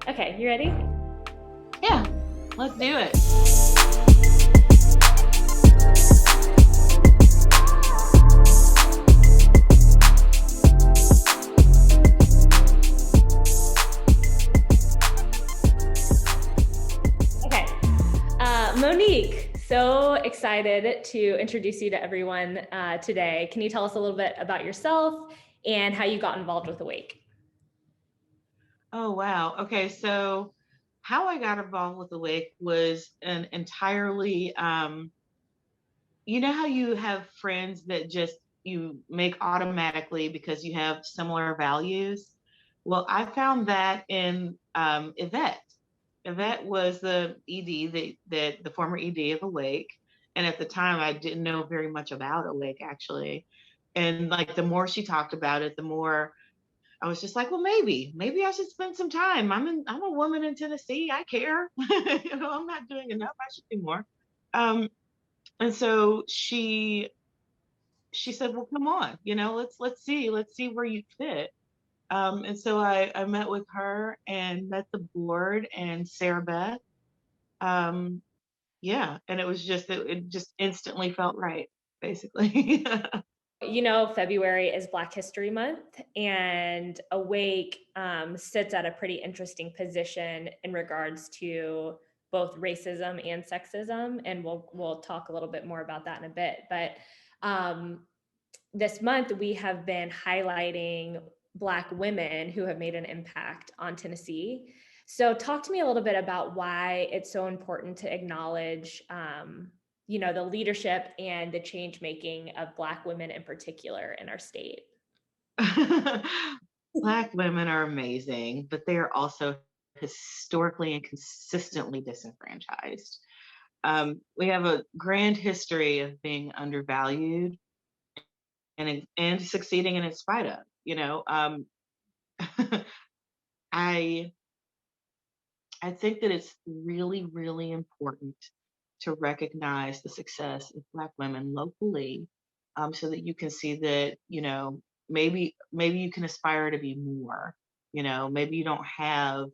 Okay, you ready? Yeah, let's do it. Okay. Monique, so excited to introduce you to everyone today. Can you tell us a little bit about yourself and how you got involved with Awake? Oh, wow. Okay, so how I got involved with the wake was an entirely, you know how you have friends that just you make automatically because you have similar values? Well, I found that in Yvette. Yvette was the ED, the former ED of Awake. And at the time, I didn't know very much about Awake actually. And like the more she talked about it, the more I was just like, well, maybe I should spend some time. I'm a woman in Tennessee. I care. I'm not doing enough. I should do more. Um, and so she said, well, come on, let's see where you fit. And so I met with her and met the board and Sarah Beth. Um, yeah, and it just instantly felt right, basically. February is Black History Month, and Awake sits at a pretty interesting position in regards to both racism and sexism, and we'll talk a little bit more about that in a bit. But um, this month we have been highlighting Black women who have made an impact on Tennessee. So talk to me a little bit about why it's so important to acknowledge the leadership and the change making of Black women in particular in our state. Black women are amazing, but they are also historically and consistently disenfranchised. We have a grand history of being undervalued and succeeding in spite of. I I think that it's really really important to recognize the success of Black women locally, so that you can see that maybe you can aspire to be more. Maybe you don't have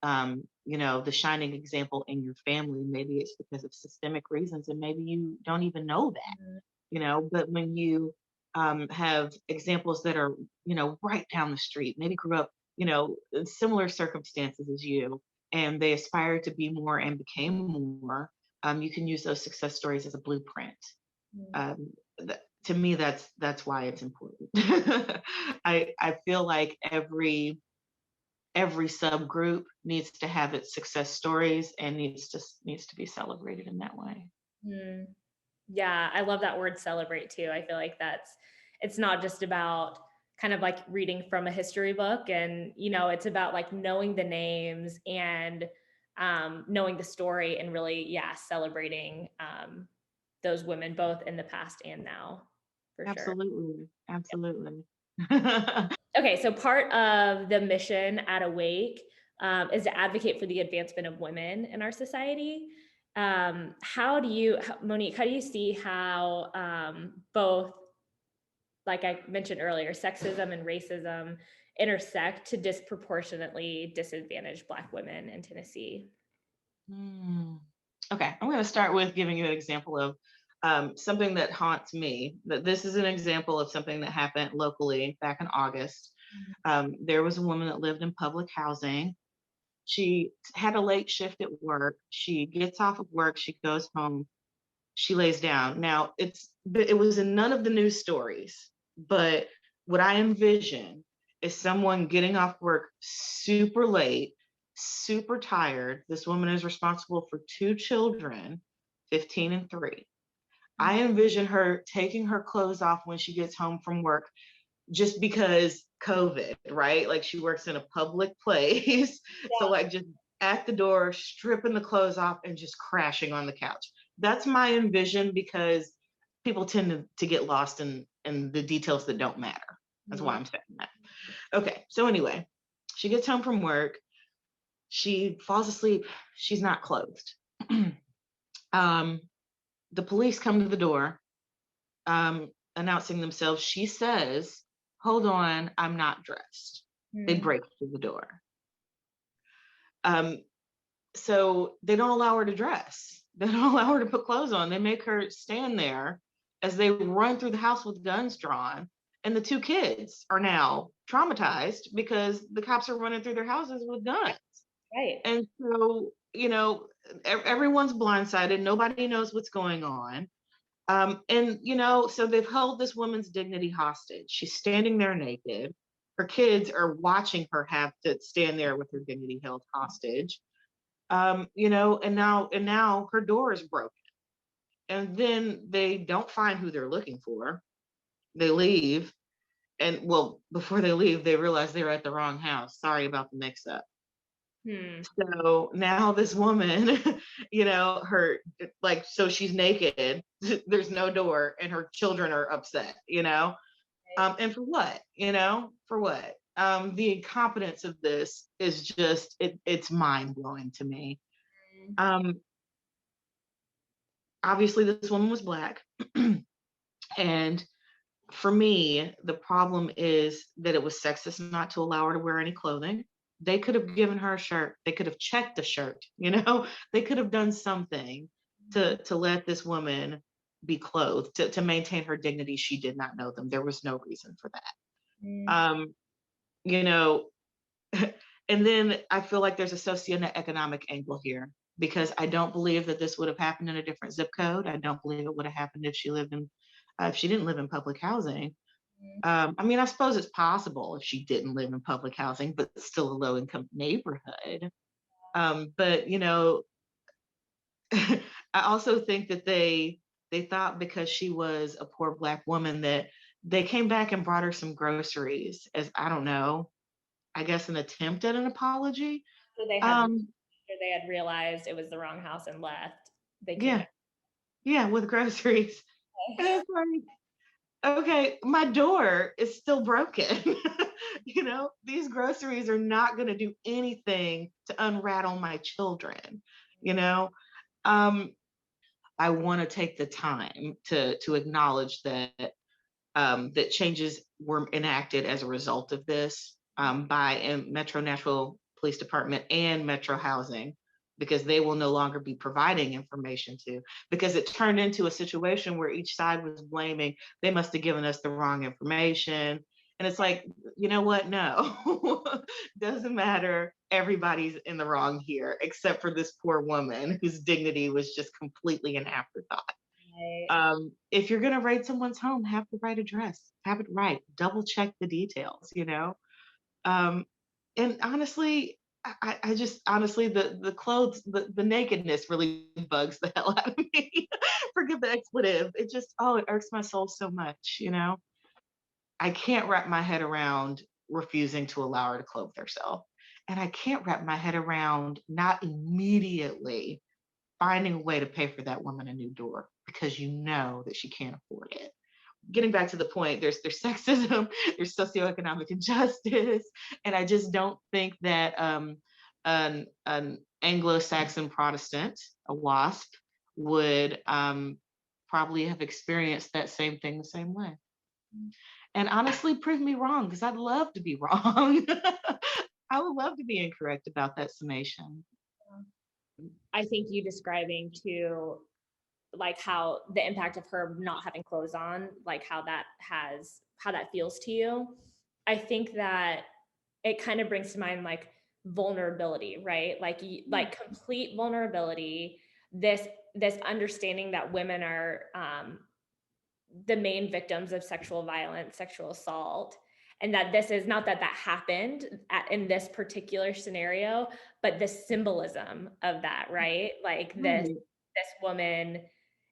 the shining example in your family. Maybe it's because of systemic reasons, and maybe you don't even know that. But when you have examples that are right down the street, maybe grew up in similar circumstances as you, and they aspired to be more and became more, you can use those success stories as a blueprint. To me, that's why it's important. I feel like every subgroup needs to have its success stories and needs to be celebrated in that way. Mm. Yeah, I love that word celebrate too. I feel like it's not just about kind of like reading from a history book, and it's about like knowing the names and knowing the story, and really, yeah, celebrating those women both in the past and now, for sure. Absolutely, absolutely. Okay, so part of the mission at Awake is to advocate for the advancement of women in our society. Monique, how do you see how both, like I mentioned earlier, sexism and racism intersect to disproportionately disadvantage Black women in Tennessee? Hmm. Okay, I'm going to start with giving you an example of something that haunts me. That this is an example of something that happened locally back in August. There was a woman that lived in public housing. She had a late shift at work. She gets off of work. She goes home. She lays down. Now it was in none of the news stories, but what I envision is someone getting off work super late, super tired. This woman is responsible for two children, 15 and 3. I envision her taking her clothes off when she gets home from work, just because COVID, right? Like she works in a public place. So like just at the door, stripping the clothes off and just crashing on the couch. That's my envision, because people tend to get lost in the details that don't matter. That's why I'm saying that. Okay. So anyway, she gets home from work. She falls asleep. She's not clothed. um, the police come to the door, announcing themselves. She says, hold on, I'm not dressed. They Mm. break through the door. Um, so they don't allow her to dress. They don't allow her to put clothes on. They make her stand there as they run through the house with guns drawn. And the two kids are now traumatized because the cops are running through their houses with guns. Right. And so, everyone's blindsided. Nobody knows what's going on. And, so they've held this woman's dignity hostage. She's standing there naked. Her kids are watching her have to stand there with her dignity held hostage. And now her door is broken. And then they don't find who they're looking for. They leave. And well, before they leave, they realize they're at the wrong house. Sorry about the mix up. Hmm. So now this woman, so she's naked, there's no door, and her children are upset. And for what? For what? The incompetence of this is just, it's mind blowing to me. Um, Obviously, this woman was Black. And for me, the problem is that it was sexist not to allow her to wear any clothing. They could have given her a shirt. They could have checked the shirt. They could have done something to let this woman be clothed, to maintain her dignity. She did not know them. There was no reason for that. Mm. Um, you know, and then I feel like there's a socioeconomic angle here, because I don't believe that this would have happened in a different zip code. I don't believe it would have happened if she didn't live in public housing. I mean, I suppose it's possible if she didn't live in public housing, but still a low income neighborhood. But I also think that they thought because she was a poor Black woman that they came back and brought her some groceries as, I don't know, I guess an attempt at an apology. So they had Um, they had realized it was the wrong house and left. They came yeah, back. yeah, with groceries. And it's like, okay, my door is still broken. These groceries are not going to do anything to unrattle my children. You know, um, I want to take the time to acknowledge that changes were enacted as a result of this, by Metro Nashville Police Department and Metro Housing, because they will no longer be providing information to, because it turned into a situation where each side was blaming, they must have given us the wrong information. And it's like, you know what? No, doesn't matter. Everybody's in the wrong here, except for this poor woman whose dignity was just completely an afterthought. Right. If you're going to raid someone's home, have the right address, have it right, double check the details. Um, and honestly, I just honestly, the clothes, the nakedness really bugs the hell out of me. Forgive the expletive. It just, oh, it irks my soul so much. I can't wrap my head around refusing to allow her to clothe herself. And I can't wrap my head around not immediately finding a way to pay for that woman a new door because you know that she can't afford it. Getting back to the point, there's sexism, there's socioeconomic injustice, and I just don't think that an Anglo-Saxon Protestant, a WASP, would probably have experienced that same thing the same way. And honestly, prove me wrong, because I'd love to be wrong. I would love to be incorrect about that summation. I think you describing too, like how the impact of her not having clothes on, like how that feels to you. I think that it kind of brings to mind like vulnerability, right? Like complete vulnerability. This understanding that women are the main victims of sexual violence, sexual assault, and that this is not that happened in this particular scenario, but the symbolism of that, right? Like Right. this woman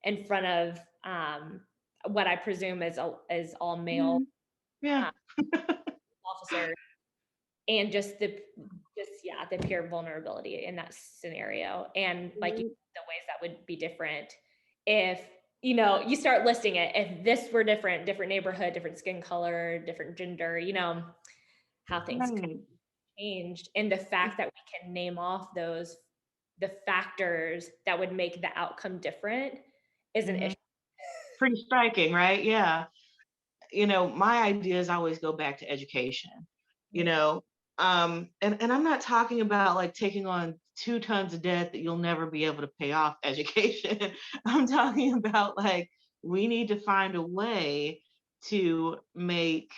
in front of what I presume is all male Mhm. Yeah. um, officers, and the pure vulnerability in that scenario, and like Right. the ways that would be different if you start listing it. If this were different neighborhood, different skin color, different gender, how things could Right. change, and the fact that we can name off the factors that would make the outcome different is an issue. Mhm. Pretty striking, right? Yeah. My ideas always go back to education. You Mm, know, And I'm not talking about like taking on 2 tons of debt that you'll never be able to pay off education. I'm talking about like we need to find a way to make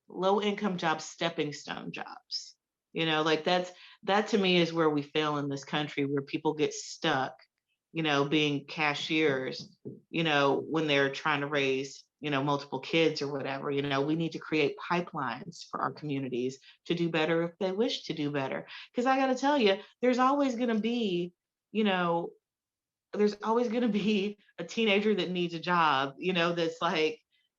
low income jobs stepping stone jobs. Like that to me is where we fail in this country, where people get stuck, being cashiers, when they're trying to raise, multiple kids or whatever. We need to create pipelines for our communities to do better if they wish to do better. Because I got to tell you, you know, there's always going to be a teenager that needs a job,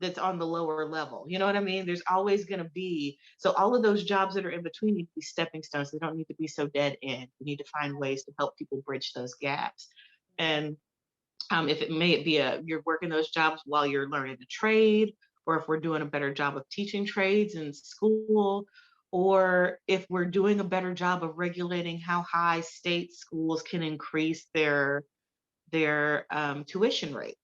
that's on the lower level. You know what I mean? There's always going to be. So all of those jobs that are in between need to be stepping stones. They don't need to be so dead end. We need to find ways to help people bridge those gaps. And if it may be you're working those jobs while you're learning the trade, or if we're doing a better job of teaching trades in school, or if we're doing a better job of regulating how high state schools can increase their tuition rates.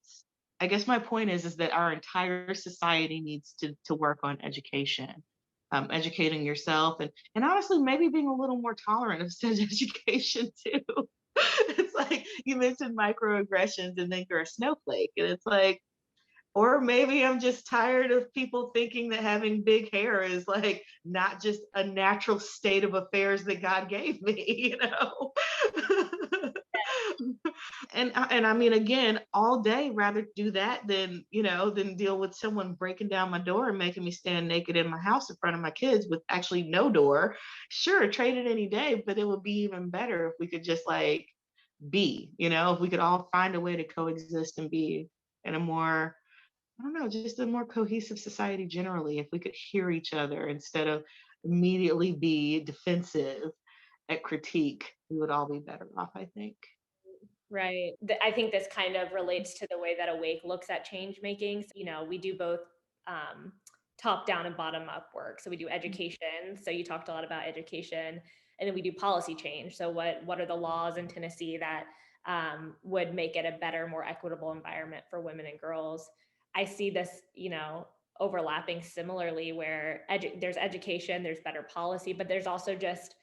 I guess my point is that our entire society needs to work on education, educating yourself, and honestly, maybe being a little more tolerant of sex education too. It's like you mentioned microaggressions and think you're a snowflake, and it's like, or maybe I'm just tired of people thinking that having big hair is like not just a natural state of affairs that God gave me. And I mean, again, all day rather do that than deal with someone breaking down my door and making me stand naked in my house in front of my kids with actually no door. Sure, trade it any day, but it would be even better if we could just like if we could all find a way to coexist and be in a more, I don't know, just a more cohesive society generally. If we could hear each other instead of immediately be defensive at critique, we would all be better off, I think. Right. I think this kind of relates to the way that Awake looks at change making. So, we do both um, top down and bottom up work. So we do education. So you talked a lot about education, and then we do policy change. So what are the laws in Tennessee that would make it a better, more equitable environment for women and girls? I see this, overlapping similarly, where there's education, there's better policy, but there's also just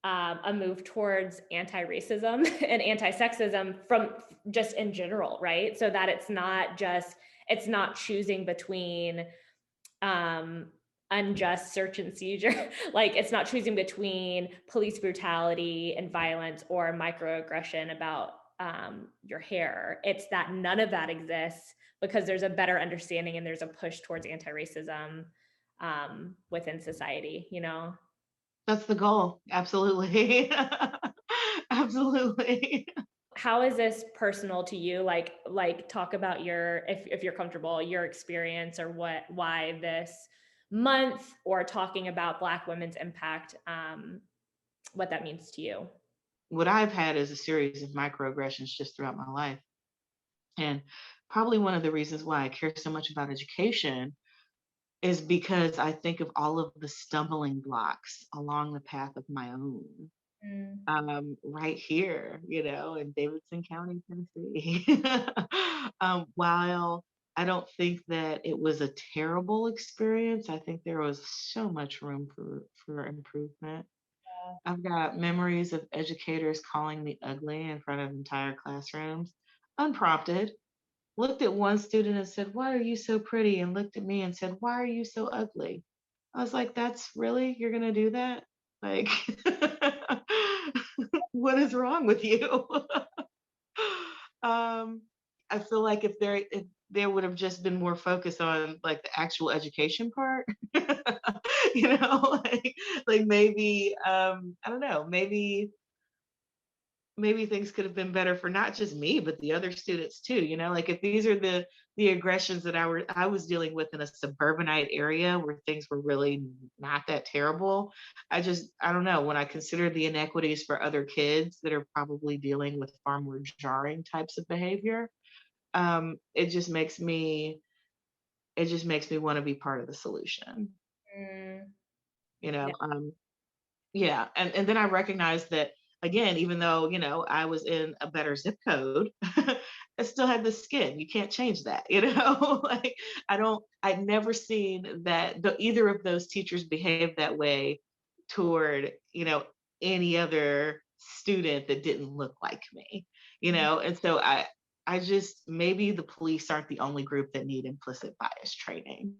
a move towards anti-racism and anti-sexism from just in general, right? So that it's not choosing between unjust search and seizure. Like it's not choosing between police brutality and violence or microaggression about your hair. It's that none of that exists because there's a better understanding and there's a push towards anti-racism within society. That's the goal. Absolutely. Absolutely. How is this personal to you? Like talk about if you're comfortable, your experience or why this month, or talking about Black women's impact, what that means to you. What I've had is a series of microaggressions just throughout my life. And probably one of the reasons why I care so much about education is because I think of all of the stumbling blocks along the path of my own. Mm, Right here, in Davidson County, Tennessee. While I don't think that it was a terrible experience, I think there was so much room for improvement. yeah. I've got memories of educators calling me ugly in front of entire classrooms, unprompted. Looked at one student and said, "Why are you so pretty?" And looked at me and said, "Why are you so ugly?" I was like, "That's really, you're gonna do that? Like, what is wrong with you?" um, I feel like if there would have just been more focus on like the actual education part, like maybe I don't know, maybe things could have been better for not just me but the other students too. Like if these are the aggressions that I was dealing with in a suburbanite area where things were really not that terrible. I don't know, when I consider the inequities for other kids that are probably dealing with far more jarring types of behavior, it just makes me want to be part of the solution. Mm, you yeah. know um yeah, and then I recognize that again, even though, I was in a better zip code, I still had the skin. You can't change that, like I'd never seen that either of those teachers behave that way toward, any other student that didn't look like me, and so I just, maybe the police aren't the only group that need implicit bias training,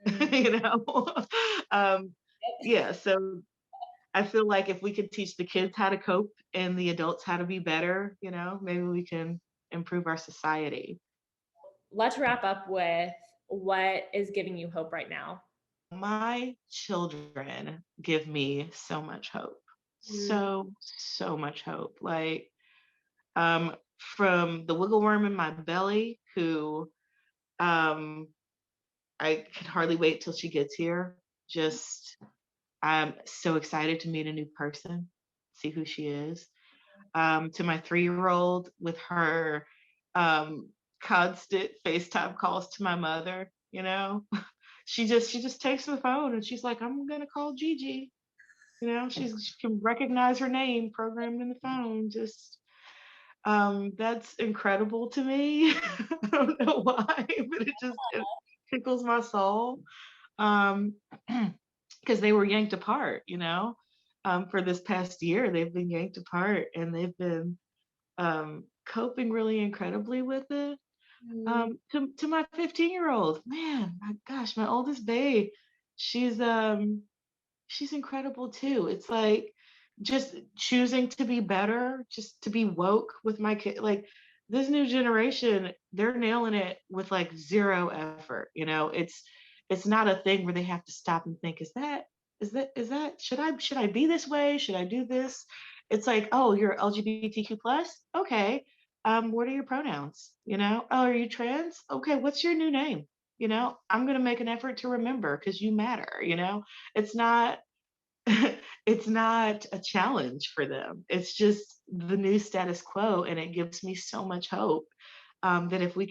Mm. you know? um, yeah, so I feel like if we could teach the kids how to cope and the adults how to be better, maybe we can improve our society. Let's wrap up with what is giving you hope right now. My children give me so much hope. Mm. So much hope. Like, from the wiggle worm in my belly, who um, I can hardly wait till she gets here. Just, I'm so excited to meet a new person, see who she is. To my 3-year-old with her um, constant FaceTime calls to my mother. She just takes the phone and she's like, "I'm gonna call Gigi." She can recognize her name programmed in the phone. Just that's incredible to me. I don't know why, but it tickles my soul. Um, because they were yanked apart. For this past year, they've been yanked apart and they've been coping really incredibly with it. Mm. To my 15-year-old, man, my gosh, my oldest babe, she's she's incredible too. It's like just choosing to be better, just to be woke with my kid. Like, this new generation, they're nailing it with like zero effort. It's not a thing where they have to stop and think, is that should I be this way? Should I do this? It's like, oh, you're LGBTQ plus? Okay. What are your pronouns? Oh, are you trans? Okay, what's your new name? I'm gonna make an effort to remember because you matter. It's not it's not a challenge for them. It's just the new status quo, and it gives me so much hope, that if we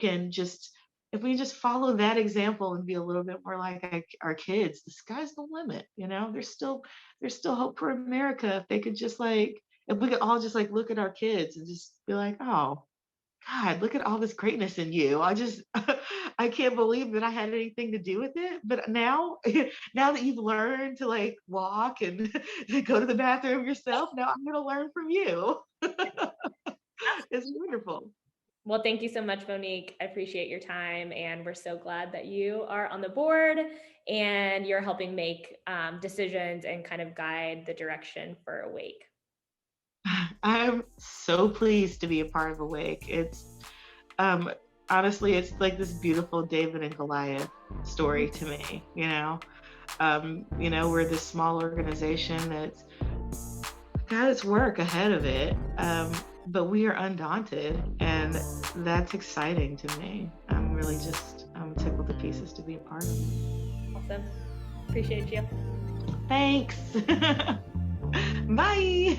just follow that example and be a little bit more like our kids, the sky's the limit. There's still hope for America if they could just like if we could all just like look at our kids and just be like, oh, God, look at all this greatness in you. I can't believe that I had anything to do with it. But now, now that you've learned to like walk and to go to the bathroom yourself, now I'm going to learn from you. It's wonderful. Well, thank you so much, Monique. I appreciate your time, and we're so glad that you are on the board and you're helping make decisions and kind of guide the direction for Awake. I'm so pleased to be a part of Awake. It's um honestly, it's like this beautiful David and Goliath story to me. We're this small organization that's got its work ahead of it, but we are undaunted, and that's exciting to me. I'm really just tickled to pieces to be a part of it. Awesome. Appreciate you. Thanks. Bye.